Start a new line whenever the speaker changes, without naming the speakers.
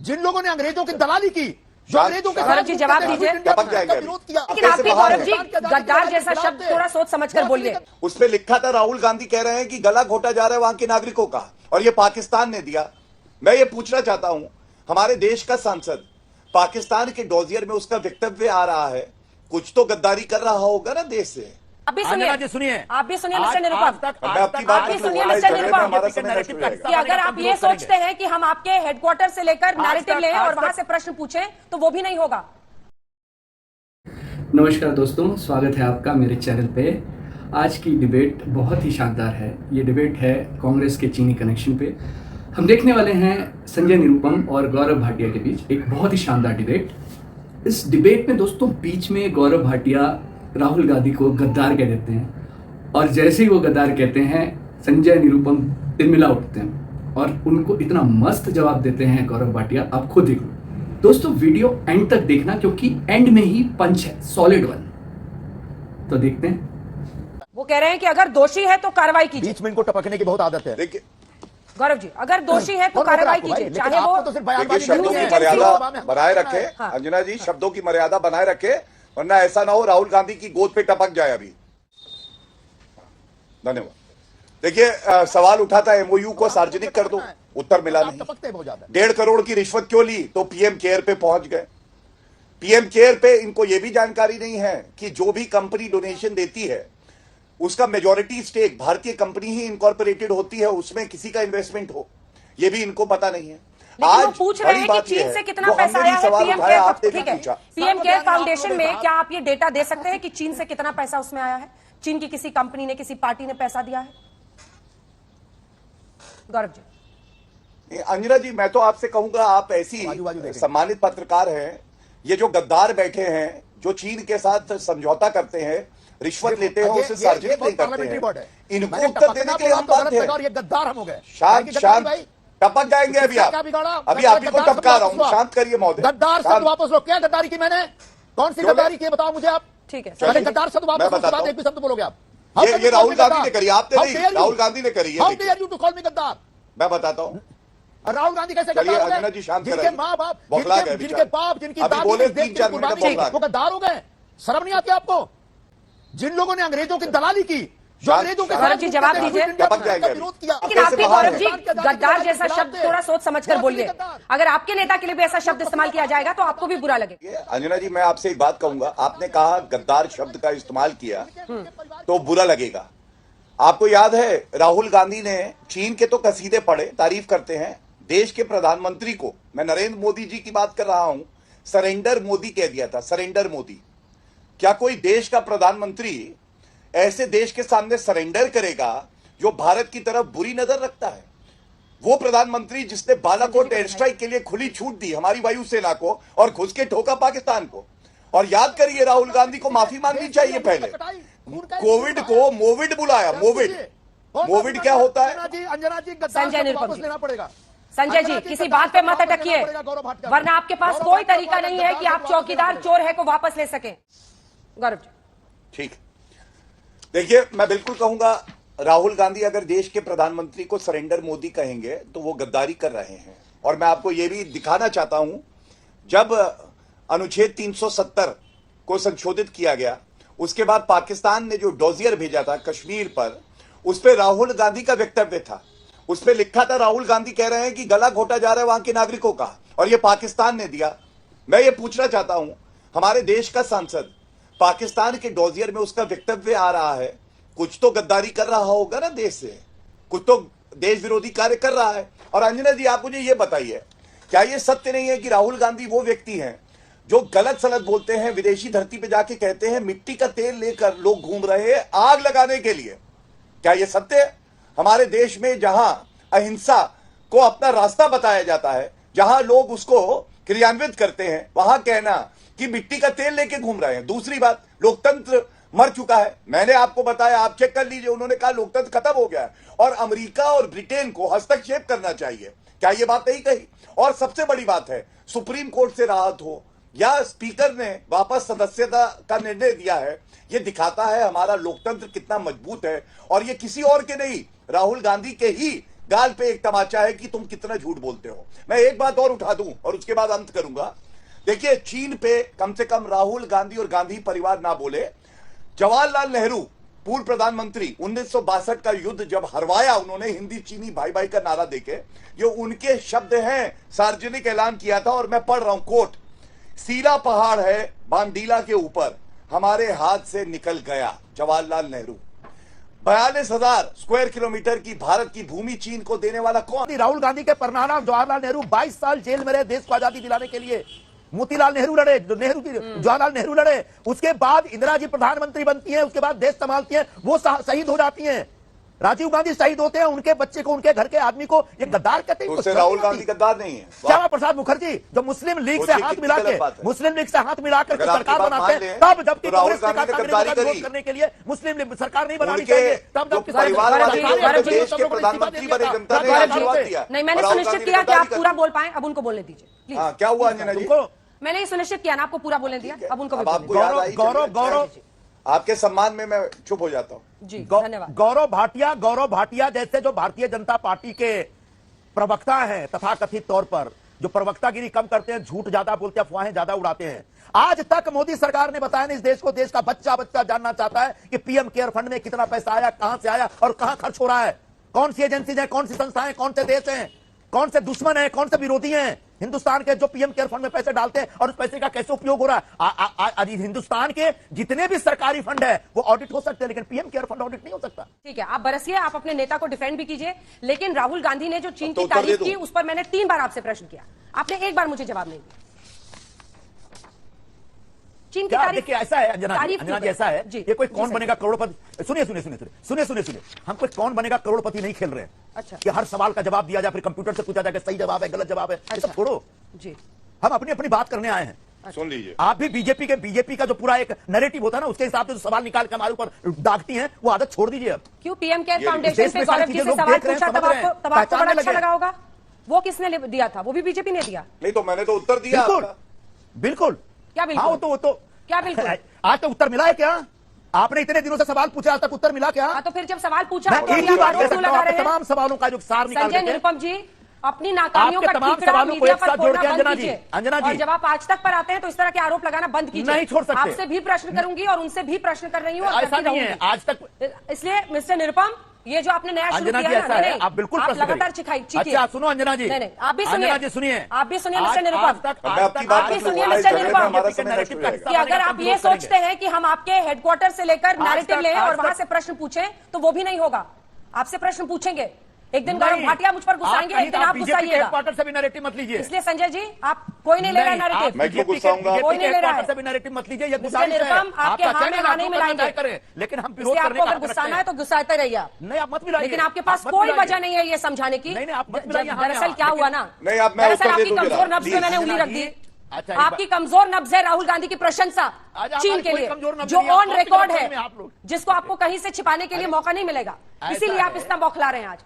जिन लोगों ने अंग्रेजों की दलाली की, जो अंग्रेजों के
गौरव जी जवाब दीजिए।
विरोध किया,
लेकिन आपके गौरव जी गद्दार जैसा शब्द थोड़ा सोच समझकर बोलिए।
उसमें लिखा था राहुल गांधी कह रहे हैं कि गला घोटा जा रहा है वहां के नागरिकों का, और ये पाकिस्तान ने दिया। मैं ये पूछना चाहता हूं, हमारे देश का सांसद पाकिस्तान के डोजियर में उसका वक्तव्य आ रहा है, कुछ तो गद्दारी कर रहा होगा ना देश से।
आप भी सुनिए, आप भी सुनिए मिस्टर निरुपम,
आपकी बात
आप भी सुनिए मिस्टर निरुपम,
हमारा समय नष्ट हो जाएगा।
कि अगर आप ये सोचते हैं कि हम आपके हेडक्वार्टर से लेकर नैरेटिव लें और वहां से प्रश्न पूछें तो वो भी नहीं होगा।
नमस्कार दोस्तों, स्वागत है आपका मेरे चैनल पे। आज की डिबेट बहुत ही शानदार है। ये डिबेट है कांग्रेस के चीनी कनेक्शन पे। हम देखने वाले हैं संजय निरुपम और गौरव भाटिया के बीच एक बहुत ही शानदार डिबेट। इस डिबेट में दोस्तों बीच में गौरव भाटिया राहुल गांधी को गद्दार कह देते हैं, और जैसे ही वो गद्दार कहते हैं संजय निरुपम तिलमिला उठते हैं और उनको इतना मस्त जवाब देते हैं गौरव भाटिया, आप खुद देख लो। दोस्तों वीडियो एंड तक देखना, क्योंकि एंड में ही पंच है, सॉलिड वन। तो देखते हैं।
वो कह रहे हैं कि अगर दोषी है तो कार्रवाई कीजिए।
बीच में इनको टपकने की बहुत आदत है।
देखिए
गौरव जी, अगर दोषी है तो कार्रवाई कीजिए, चाहे वो
देखिए, शब्दों की मर्यादा बनाए रखे। अंजना जी, शब्दों की मर्यादा बनाए रखे, वरना ऐसा ना हो राहुल गांधी की गोद पे टपक जाए। अभी धन्यवाद। देखिए, सवाल उठा था एमओयू को सार्वजनिक कर दो, उत्तर मिला नहीं। 1.5 करोड़ की रिश्वत क्यों ली, तो पीएम केयर पे पहुंच गए। पीएम केयर पे इनको यह भी जानकारी नहीं है कि जो भी कंपनी डोनेशन देती है उसका मेजॉरिटी स्टेक भारतीय कंपनी ही इनकॉर्पोरेटेड होती है, उसमें किसी का इन्वेस्टमेंट हो, यह भी इनको पता नहीं है।
आज वो पूछ रहे हैं कि चीन से कितना पैसा आया है पीएम केयर, ठीक है, पीएम केयर फाउंडेशन में क्या आप ये डेटा दे सकते हैं कि चीन से कितना पैसा उसमें आया है? चीन की किसी कंपनी ने, किसी पार्टी ने पैसा दिया है? गौरव जी।
अंजना जी, मैं तो आपसे कहूंगा, आप ऐसी सम्मानित पत्रकार हैं, ये जो गद्दार बैठे हैं, जो चीन के साथ समझौता करते हैं, रिश्वत लेते हैं, उसे सार्वजनिक नहीं करते हैं, इनको उत्तर देने के लिए हम बात है।
ये गद्दार हम हो गए।
शांत शांत टपक जाएंगे अभी आप। अभी आप ही को टपका रहा हूँ, शांत करिए महोदय।
गद्दार शब्द वापस लो। क्या गद्दारी की मैंने? कौन सी गद्दारी की बताओ मुझे आप।
ठीक है,
गद्दार शब्द वापस, उसके बाद एक भी शब्द बोलोगे आप।
ये राहुल गांधी ने करी, आपने नहीं, राहुल गांधी ने करी है।
How dare you to call me गद्दार?
मैं बताता हूँ।
राहुल गांधी कैसे
चलिए
गद्दार हो
अंजना
गए?
जी, शांत
जिनके
कराइए।
माँ बाप,
बौखला गए
जिनके बाप, जिनकी
अभी
दादी
बोले
ने देश
3-4
की
मिनट
कुर्बानी
बौखला
की, वो गद्दार हो गए। शर्म नहीं आती आपको? जिन लोगों ने अंग्रेजों की दलाली की, जो अंग्रेजों के
गौरव जी जवाब दीजिए।
विरोध किया,
लेकिन आपके गौरव जी गद्दार जैसा शब्द थोड़ा सोच समझकर बोलिए। अगर आपके नेता के लिए भी ऐसा शब्द इस्तेमाल किया जाएगा तो आपको भी बुरा लगेगा।
अंजना जी, मैं आपसे एक बात कहूंगा, आपने कहा गद्दार शब्द का इस्तेमाल किया तो बुरा लगेगा। आपको याद है राहुल गांधी ने चीन के तो कसीदे पढ़े, तारीफ करते हैं, देश के प्रधानमंत्री को, मैं नरेंद्र मोदी जी की बात कर रहा हूं, सरेंडर मोदी कह दिया था, सरेंडर मोदी। क्या कोई देश का प्रधानमंत्री ऐसे देश के सामने सरेंडर करेगा जो भारत की तरफ बुरी नजर रखता है? वो प्रधानमंत्री जिसने बालाकोट एयर स्ट्राइक के लिए खुली छूट दी हमारी वायुसेना को और घुस के ठोका पाकिस्तान को। और याद करिए, राहुल गांधी को माफी मांगनी चाहिए पहले। कोविड को मोविड बुलाया, मोविड। मोविड क्या होता है?
संजय निरुपम लेना पड़ेगा। संजय जी, किसी बात पे मत अटकिए, वरना आपके पास कोई तरीका नहीं है कि आप चौकीदार चोर है को वापस ले सकें। गौरव जी।
ठीक, देखिए, मैं बिल्कुल कहूंगा, राहुल गांधी अगर देश के प्रधानमंत्री को सरेंडर मोदी कहेंगे तो वो गद्दारी कर रहे हैं। और मैं आपको यह भी दिखाना चाहता हूं, जब अनुच्छेद 370 को संशोधित किया गया, उसके बाद पाकिस्तान ने जो डोजियर भेजा था कश्मीर पर, उस पर राहुल गांधी का वक्तव्य था। उस पर लिखा था राहुल गांधी कह रहे हैं कि गला घोटा जा रहा है वहां के नागरिकों का, और यह पाकिस्तान ने दिया। मैं ये पूछना चाहता हूं, हमारे देश का सांसद पाकिस्तान के डोजियर में उसका वक्तव्य आ रहा है, कुछ तो गद्दारी कर रहा होगा ना देश से, कुछ तो देश विरोधी कार्य कर रहा है। और अंजना जी, आप मुझे ये बताइए, क्या ये सत्य नहीं है कि राहुल गांधी वो व्यक्ति हैं जो गलत सलत बोलते हैं, विदेशी धरती पे जाके कहते हैं मिट्टी का तेल लेकर लोग घूम रहे हैं आग लगाने के लिए? क्या ये सत्य है? हमारे देश में जहां अहिंसा को अपना रास्ता बताया जाता है, जहां लोग उसको क्रियान्वित करते हैं, वहां कहना कि मिट्टी का तेल लेके घूम रहे हैं। दूसरी बात, लोकतंत्र मर चुका है। मैंने आपको बताया, आप चेक कर लीजिए, उन्होंने कहा लोकतंत्र खत्म हो गया है और अमेरिका और ब्रिटेन को हस्तक्षेप करना चाहिए। क्या ये बात नहीं कही? और सबसे बड़ी बात है, सुप्रीम कोर्ट से राहत हो या स्पीकर ने वापस सदस्यता का निर्णय दिया है, ये दिखाता है हमारा लोकतंत्र कितना मजबूत है। और ये किसी और के नहीं, राहुल गांधी के ही गाल पे एक तमाचा है कि तुम कितना झूठ बोलते हो। मैं एक बात और उठा दूं और उसके बाद अंत करूंगा। देखिए, चीन पे कम से कम राहुल गांधी और गांधी परिवार ना बोले। जवाहरलाल नेहरू पूर्व प्रधानमंत्री 1962 का युद्ध जब हरवाया उन्होंने हिंदी चीनी भाई भाई का नारा देके, ये उनके शब्द हैं, सार्वजनिक ऐलान किया था और मैं पढ़ रहा हूं कोट, सीला पहाड़ है बांडीला के ऊपर, हमारे हाथ से निकल गया। जवाहरलाल नेहरू। 42,000 स्क्वायर किलोमीटर की भारत की भूमि चीन को देने वाला कौन?
राहुल गांधी के परिणाम जवाहरलाल नेहरू 22 साल जेल में रहे देश को आजादी दिलाने के लिए। मोतीलाल नेहरू लड़े, जवाहरलाल नेहरू लड़े, उसके बाद इंदिरा जी प्रधानमंत्री बनती हैं, उसके बाद देश संभालती हैं, वो शहीद हो जाती हैं। राजीव गांधी शहीद होते हैं, उनके बच्चे को, उनके घर के आदमी को ये गद्दार कहते हैं।
उससे राहुल गांधी गद्दार नहीं है।
श्यामा प्रसाद मुखर्जी जो मुस्लिम लीग से हाथ मिला के सरकार बनाते हैं, तब जबकि कांग्रेस ने कहा विरोध करने के लिए मुस्लिम लीग सरकार नहीं बनानी चाहिए, तब जब
देश के प्रधानमंत्री बने, जनता ने आशीर्वाद दिया।
नहीं, मैंने सुनिश्चित किया कि आप पूरा बोल पाए, अब उनको बोलने दीजिए।
हाँ, क्या हुआ अंजना जी?
मैंने ये सुनिश्चित किया ना, आपको पूरा बोलने दिया, अब उनको
गौरव
आपके सम्मान में मैं चुप हो जाता हूं
जी। धन्यवाद।
गौरव भाटिया जैसे जो भारतीय जनता पार्टी के प्रवक्ता हैं, तथाकथित तौर पर जो प्रवक्तागिरी कम करते हैं, झूठ ज्यादा बोलते हैं, अफवाहें ज्यादा उड़ाते हैं, आज तक मोदी सरकार ने बताया नहीं इस देश को। देश का बच्चा बच्चा जानना चाहता है कि पीएम केयर फंड में कितना पैसा आया, कहां से आया और कहां खर्च हो रहा है, कौन सी एजेंसीज है, कौन सी संस्थाएं, कौन से देश हैं, कौन से दुश्मन है, कौन से विरोधी हैं हिंदुस्तान के जो पीएम केयर फंड में पैसे डालते हैं और उस पैसे का कैसे उपयोग हो रहा है। आज हिंदुस्तान के जितने भी सरकारी फंड है वो ऑडिट हो सकते हैं, लेकिन पीएम केयर फंड ऑडिट नहीं हो सकता।
ठीक है, आप बरसिए, आप अपने नेता को डिफेंड भी कीजिए, लेकिन राहुल गांधी ने जो चीन की तारीफ की उस पर मैंने 3 बार आपसे प्रश्न किया, आपने एक बार मुझे जवाब नहीं दिया। चीन की तारीफ,
देखिए ऐसा है अंजना जी, ऐसा है ये कोई कौन बनेगा करोड़पति। सुनिए, हम कोई कौन बनेगा करोड़पति नहीं खेल रहे हैं।
अच्छा,
कि हर सवाल का जवाब दिया जाए, फिर कंप्यूटर से पूछा जाए सही जवाब है गलत जवाब है, ये सब छोड़ो
जी।
हम अपनी अपनी बात करने आए हैं।
सुन लीजिए,
आप भी बीजेपी का जो पूरा एक नैरेटिव होता है ना, उसके हिसाब से जो सवाल निकाल के हमारे ऊपर दागती हैं, वो आदत छोड़ दीजिए अब।
क्यों पीएम केयर फाउंडेशन पे गौरव जी से सवाल पूछा तब आपको बड़ा अच्छा लगा होगा? वो किसने दिया था? वो भी बीजेपी ने दिया।
नहीं तो मैंने तो उत्तर दिया।
बिल्कुल
क्या बिल्कुल?
हाँ, वो तो
क्या बिल्कुल?
आज तो उत्तर मिला है क्या? आपने इतने दिनों से सवाल पूछा, आज तक उत्तर मिला क्या?
तो फिर जब सवाल पूछा
मैं
तो
एक ही बात कह सकता हूं, तमाम सवालों का जो सार निकाल
संजय निरुपम जी, अपनी नाकामियों का
तमाम
ठीकरा
सवालों को
मीडिया
एक
पर
साथ जोड़ के
फोड़ना बंद
अंजना
कीजिए। और जब आप आज तक पर आते हैं तो इस तरह के आरोप लगाना बंद कीजिए।
नहीं छोड़ सकते।
आपसे भी प्रश्न करूंगी और उनसे भी प्रश्न कर रही हूँ,
ऐसा नहीं है आज तक।
इसलिए मिस्टर निरुपम, ये जो आपने नया शुरू किया
ऐसा है, आप बिल्कुल
लगातार
अच्छा सुनो अंजना जी,
नहीं आप भी सुनिए,
अंजना जी सुनिए,
आप भी सुनिए मिस्टर निरुपम,
आप
भी सुनिए मिस्टर निरुपम, कि अगर आप ये सोचते हैं कि हम आपके हेडक्वार्टर से लेकर नैरेटिव लें और वहां से प्रश्न पूछें तो वो भी नहीं होगा। आपसे प्रश्न पूछेंगे, एक दिन गौरव भाटिया मुझ पर गुस्साएंगे, एक दिन आप गुस्साइएगा।
हेडक्वार्टर से भी नैरेटिव मत लीजिए।
इसलिए संजय जी, आप कोई नहीं ले रहा है नैरेटिव,
मैं क्यों गुस्साऊंगा?
कोई नहीं ले रहा है।
से भी नैरेटिव मत लीजिए, ये
मिस्टर निरुपम, आपके हाथ में नहीं मिलाएंगे,
लेकिन हम
इसलिए आपको अगर गुस्साना है तो गुस्साते रहिए आप।
नहीं, आप मत मिलाइए,
लेकिन आपके पास कोई वजह नहीं है ये समझाने की। दरअसल क्या हुआ ना, दरअसल आपकी कमजोर नब्ज में मैंने उंगली रख दी। आपकी कमजोर नब्ज है राहुल गांधी की प्रशंसा चीन के लिए, जो ऑन रिकॉर्ड है, जिसको आपको कहीं से छिपाने के लिए मौका नहीं मिलेगा, इसीलिए आप इतना बौखला रहे हैं आज।